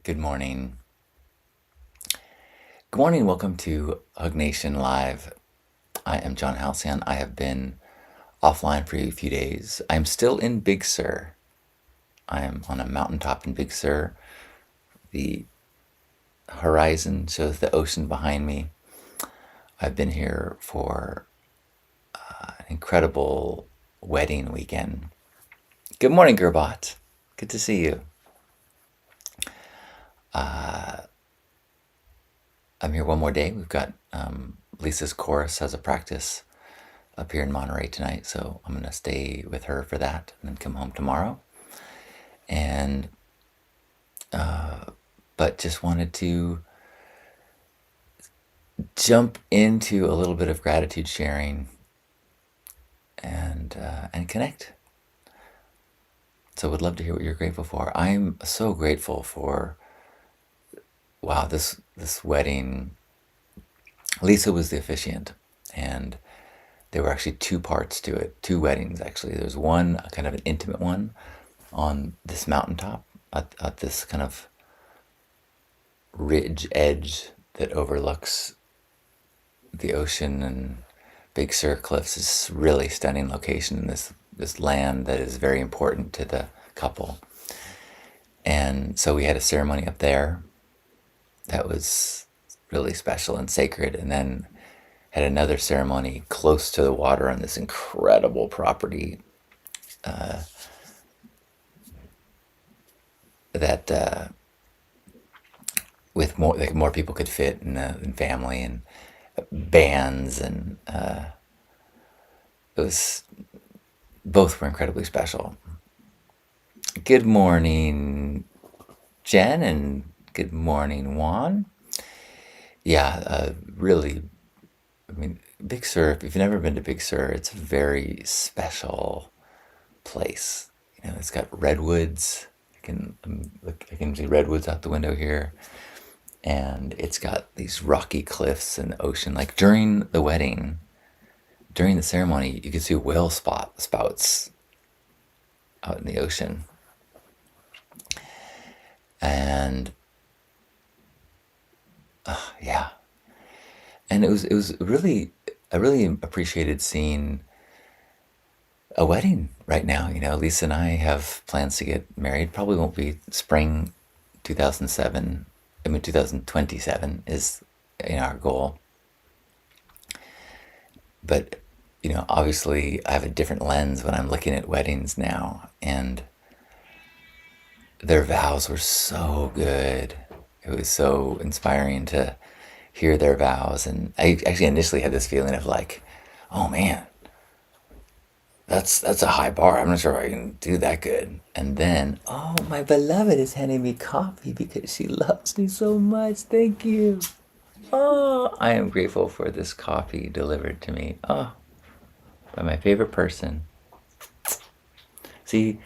Good morning. Good morning. Welcome to Hug Nation Live. I am John Halcyon. I have been offline for a few days. I'm still in Big Sur. I am on a mountaintop in Big Sur. The horizon shows the ocean behind me. I've been here for an incredible wedding weekend. Good morning, Gerbot. Good to see you. I'm here one more day. We've got Lisa's chorus has a practice up here in Monterey tonight, so I'm going to stay with her for that and then come home tomorrow. And, but just wanted to jump into a little bit of gratitude sharing and connect. So would love to hear what you're grateful for. I'm so grateful for, wow, this wedding. Lisa was the officiant, and there were actually two parts to it, two weddings actually. There's one, kind of an intimate one, on this mountaintop at this kind of ridge edge that overlooks the ocean and Big Sur Cliffs. Is really stunning location in this land that is very important to the couple. And so we had a ceremony up there that was really special and sacred, and then had another ceremony close to the water on this incredible property that with more, like, more people could fit in family and bands, and it was, both were incredibly special. Good morning, Jen, and good morning, Juan. Yeah, really, I mean, Big Sur, if you've never been to Big Sur, it's a very special place. You know, it's got redwoods. I can see redwoods out the window here, and it's got these rocky cliffs and ocean. Like during the wedding, during the ceremony, you could see whale spouts out in the ocean, and yeah, and it was really, I really appreciated seeing a wedding right now. You know, Lisa and I have plans to get married. Probably won't be spring 2007. I mean, 2027 is, our goal. But, obviously I have a different lens when I'm looking at weddings now. And their vows were so good. It was so inspiring to hear their vows. And I actually initially had this feeling of like, oh man, that's a high bar. I'm not sure if I can do that good. And then, oh, my beloved is handing me coffee because she loves me so much. Thank you. Oh, I am grateful for this coffee delivered to me. Oh, by my favorite person. See,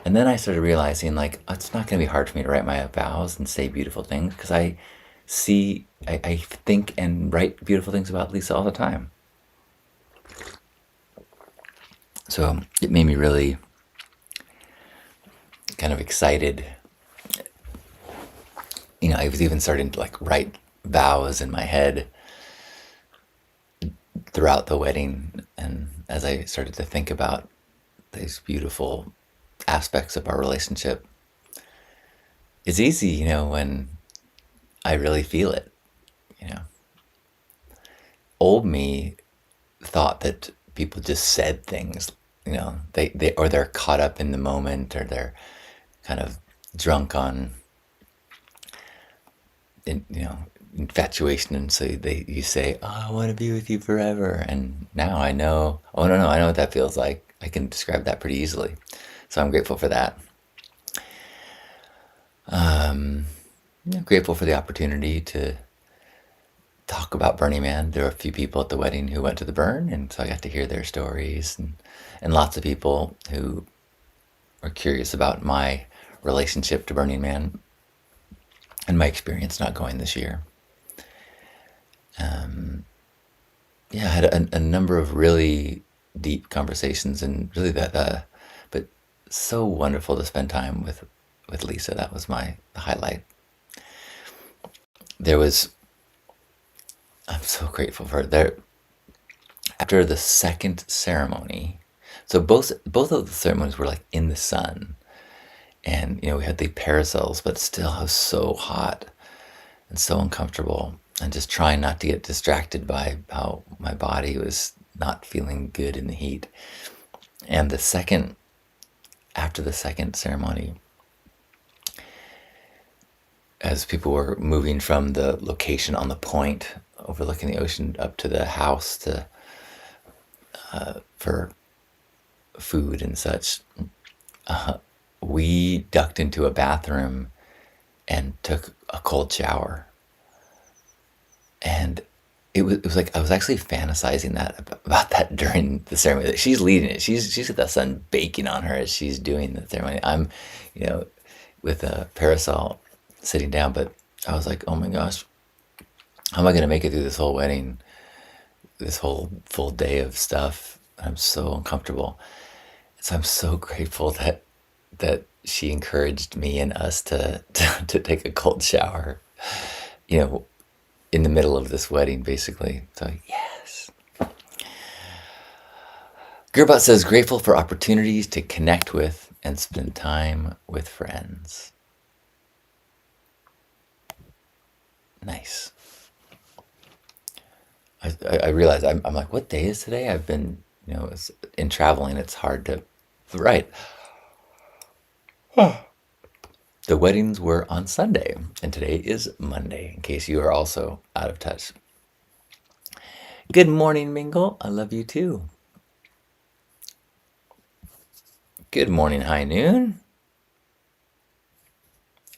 and then I started realizing, like, it's not going to be hard for me to write my vows and say beautiful things because I think and write beautiful things about Lisa all the time. So it made me really kind of excited. I was even starting to like write vows in my head throughout the wedding, and as I started to think about these beautiful aspects of our relationship, it's easy, when I really feel it. You know, old me thought that people just said things. They're caught up in the moment, or they're kind of drunk on, infatuation, and so you say, "Oh, I want to be with you forever." And now I know, oh no, I know what that feels like. I can describe that pretty easily. So I'm grateful for that. Grateful for the opportunity to talk about Burning Man. There were a few people at the wedding who went to the burn, and so I got to hear their stories, and lots of people who are curious about my relationship to Burning Man and my experience not going this year. Yeah, I had a number of really deep conversations, and really but so wonderful to spend time with Lisa. That was the highlight there was, I'm so grateful for it. There, after the second ceremony, so both of the ceremonies were like in the sun, and we had the parasols, but still it was so hot and so uncomfortable, and just trying not to get distracted by how my body was not feeling good in the heat. And after the second ceremony, as people were moving from the location on the point overlooking the ocean up to the house for food and such, we ducked into a bathroom and took a cold shower. And it was like I was actually fantasizing about that during the ceremony. She's leading it. She's got the sun baking on her as she's doing the ceremony. I'm, with a parasol sitting down, but I was like, oh my gosh, how am I going to make it through this whole wedding, this whole full day of stuff? I'm so uncomfortable. So I'm so grateful that she encouraged me and us to take a cold shower, in the middle of this wedding, basically. So yes. Gerbot says, grateful for opportunities to connect with and spend time with friends. Nice. I realize I'm like, what day is today? I've been, in traveling, it's hard to write. The weddings were on Sunday, and today is Monday, in case you are also out of touch. Good morning, Mingle. I love you too. Good morning, high noon.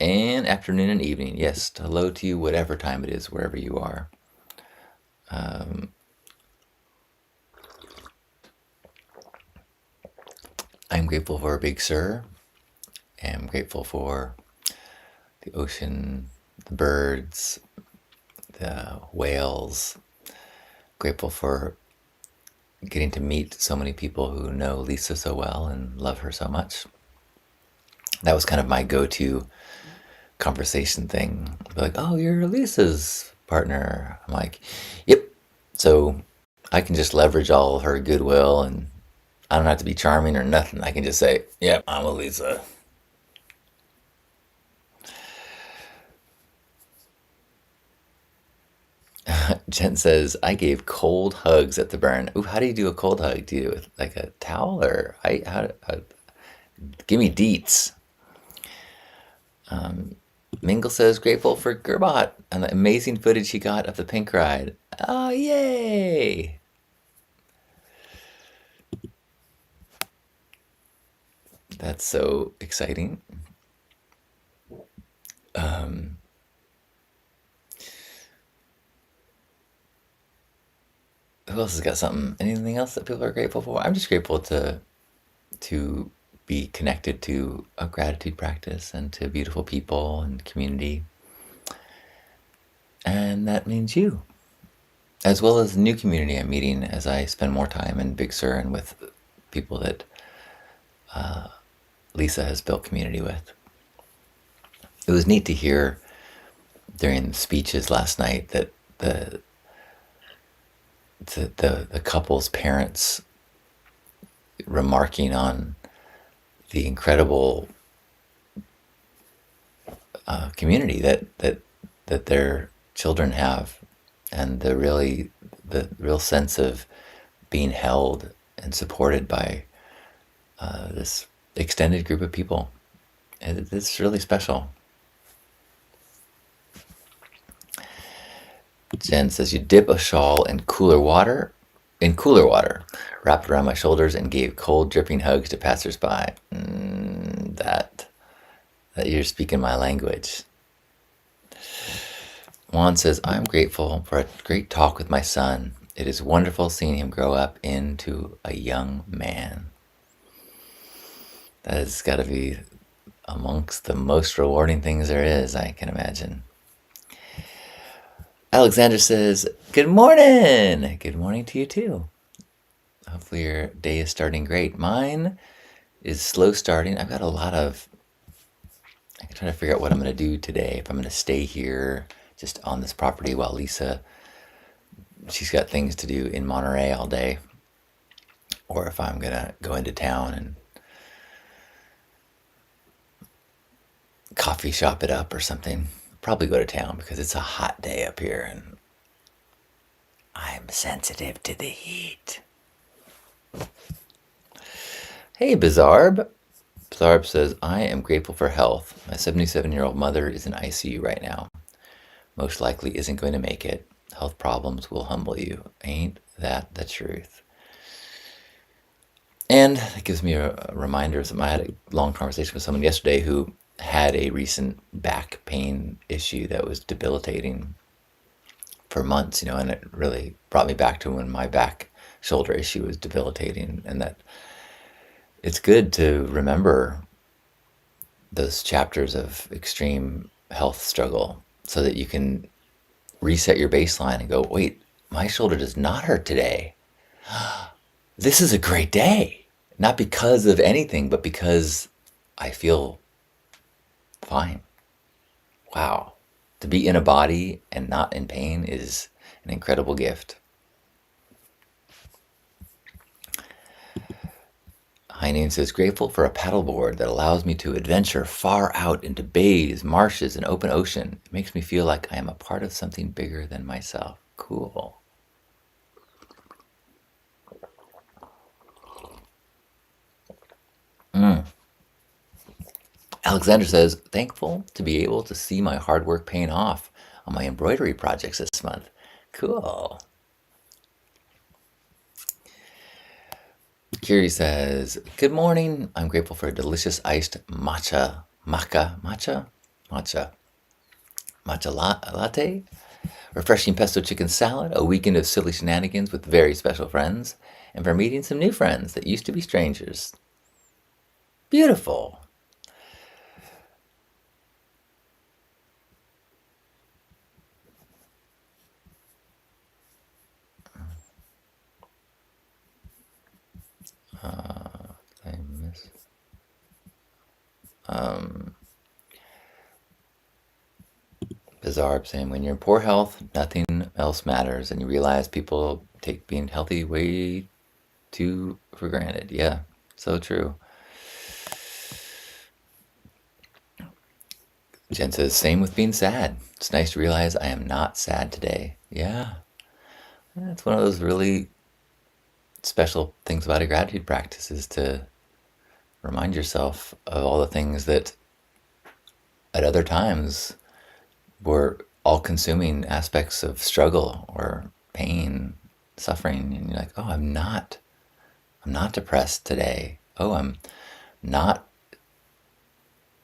And afternoon and evening. Yes, hello to you, whatever time it is, wherever you are. I'm grateful for Big Sur. I'm grateful for the ocean, the birds, the whales. Grateful for getting to meet so many people who know Lisa so well and love her so much. That was kind of my go-to conversation thing. Like, oh, you're Lisa's partner. I'm like, yep. So I can just leverage all her goodwill, and I don't have to be charming or nothing. I can just say, yep, I'm a Lisa. Jen says, I gave cold hugs at the burn. Ooh, how do you do a cold hug? Do you do it with like a towel, or give me deets. Mingle says, grateful for Gerbot and the amazing footage he got of the pink ride. Oh, yay! That's so exciting. Who else has got something? Anything else that people are grateful for? I'm just grateful to be connected to a gratitude practice and to beautiful people and community. And that means you, as well as the new community I'm meeting as I spend more time in Big Sur and with people that Lisa has built community with. It was neat to hear during the speeches last night that the couple's parents remarking on the incredible community that their children have, and the real sense of being held and supported by this extended group of people. It's really special. Jen says, you dip a shawl in cooler water, wrapped around my shoulders, and gave cold, dripping hugs to passersby. That you're speaking my language. Juan says, I'm grateful for a great talk with my son. It is wonderful seeing him grow up into a young man. That has got to be amongst the most rewarding things there is, I can imagine. Alexander says, good morning. Good morning to you too. Hopefully your day is starting great. Mine is slow starting. I've got I can try to figure out what I'm going to do today. If I'm going to stay here, just on this property while Lisa, she's got things to do in Monterey all day, or if I'm gonna go into town and coffee shop it up or something. Probably go to town because it's a hot day up here and I'm sensitive to the heat. Hey, Bizarb. Bizarb says, I am grateful for health. My 77-year-old mother is in ICU right now. Most likely isn't going to make it. Health problems will humble you. Ain't that the truth? And it gives me a reminder of something. I had a long conversation with someone yesterday who had a recent back pain issue that was debilitating for months, and it really brought me back to when my back shoulder issue was debilitating, and that it's good to remember those chapters of extreme health struggle so that you can reset your baseline and go, wait, my shoulder does not hurt today. This is a great day. Not because of anything, but because I feel fine. Wow. To be in a body and not in pain is an incredible gift. Heine says, grateful for a paddleboard that allows me to adventure far out into bays, marshes, and open ocean. It makes me feel like I am a part of something bigger than myself. Cool. Alexander says, thankful to be able to see my hard work paying off on my embroidery projects this month. Cool. Kiri says, good morning. I'm grateful for a delicious iced matcha latte, refreshing pesto chicken salad, a weekend of silly shenanigans with very special friends, and for meeting some new friends that used to be strangers. Beautiful. I miss. Bizarre saying, when you're in poor health, nothing else matters, and you realize people take being healthy way too for granted. Yeah, so true. Jen says, same with being sad. It's nice to realize I am not sad today. Yeah, it's one of those really special things about a gratitude practice, is to remind yourself of all the things that at other times were all-consuming aspects of struggle or pain, suffering, and you're like, oh, I'm not depressed today. Oh, I'm not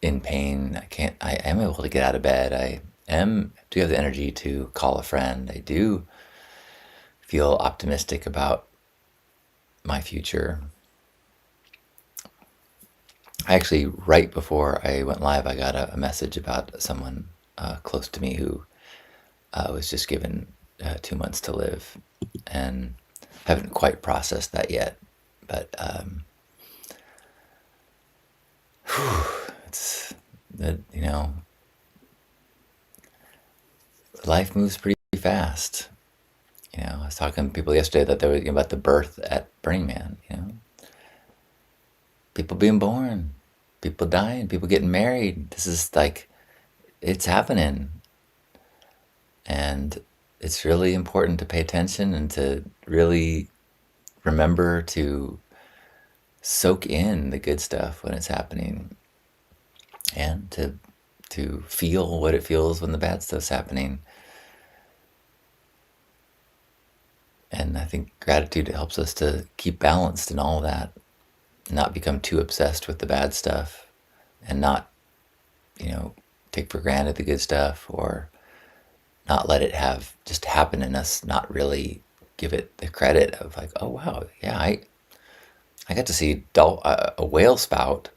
in pain. I am able to get out of bed. I do have the energy to call a friend. I do feel optimistic about my future. Actually, right before I went live, I got a message about someone close to me who was just given 2 months to live, and haven't quite processed that yet. But it's that, life moves pretty fast. I was talking to people yesterday that they were about the birth at Burning Man. People being born, people dying, people getting married. This is like, it's happening. And it's really important to pay attention and to really remember to soak in the good stuff when it's happening, and to feel what it feels when the bad stuff's happening. And I think gratitude helps us to keep balanced in all of that, not become too obsessed with the bad stuff, and not, take for granted the good stuff, or not let it just happen in us, not really give it the credit of like, oh wow, yeah, I got to see a whale spout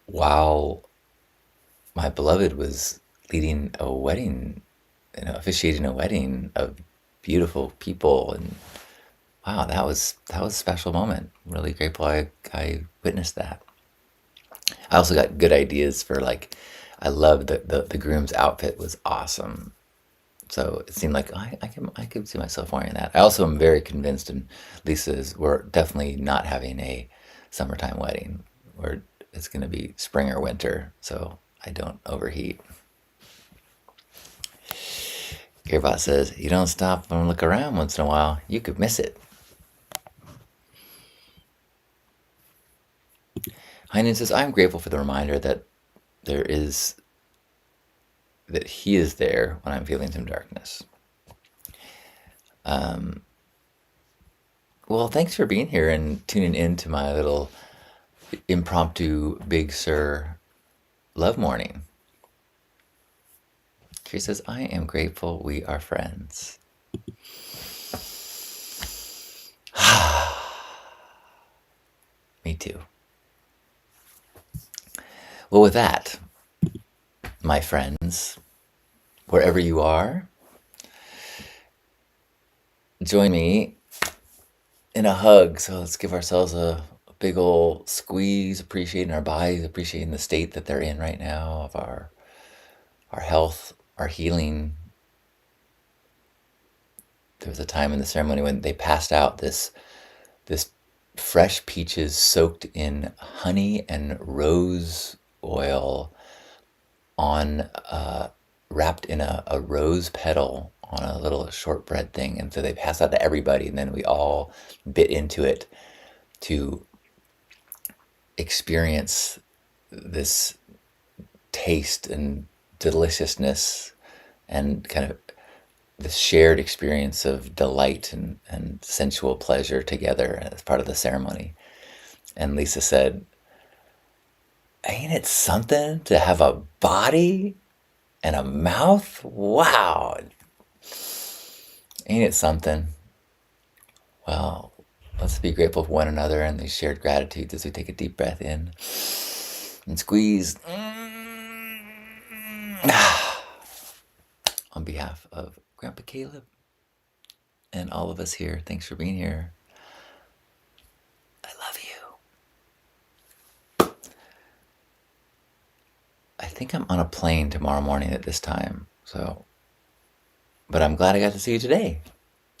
while my beloved was leading a wedding, officiating a wedding of beautiful people, and wow, that was a special moment. Really grateful I witnessed that. I also got good ideas for, like, I loved the groom's outfit was awesome. So it seemed like I could see myself wearing that. I also am very convinced, and we're definitely not having a summertime wedding. It's going to be spring or winter, so I don't overheat. Gearbot says, you don't stop and look around once in a while, you could miss it. Heinen says, I'm grateful for the reminder that there is that he is there when I'm feeling some darkness. Well, thanks for being here and tuning in to my little impromptu Big Sur love morning. She says, I am grateful we are friends. Me too. Well, with that, my friends, wherever you are, join me in a hug. So let's give ourselves a big old squeeze, appreciating our bodies, appreciating the state that they're in right now of our health, our healing. There was a time in the ceremony when they passed out this fresh peaches soaked in honey and rose oil on wrapped in a rose petal on a little shortbread thing, and so they passed out to everybody, and then we all bit into it to experience this taste and deliciousness and kind of this shared experience of delight and sensual pleasure together as part of the ceremony. And Lisa said, ain't it something to have a body and a mouth? Wow. Ain't it something? Well, let's be grateful for one another and these shared gratitudes as we take a deep breath in and squeeze. On behalf of Grandpa Caleb and all of us here, thanks for being here. I love you. I think I'm on a plane tomorrow morning at this time, but I'm glad I got to see you today.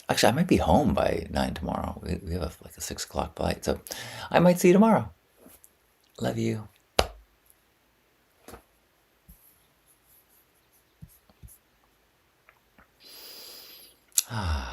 Actually, I might be home by 9 tomorrow. We have like a 6 o'clock flight, so I might see you tomorrow. Love you. Ah.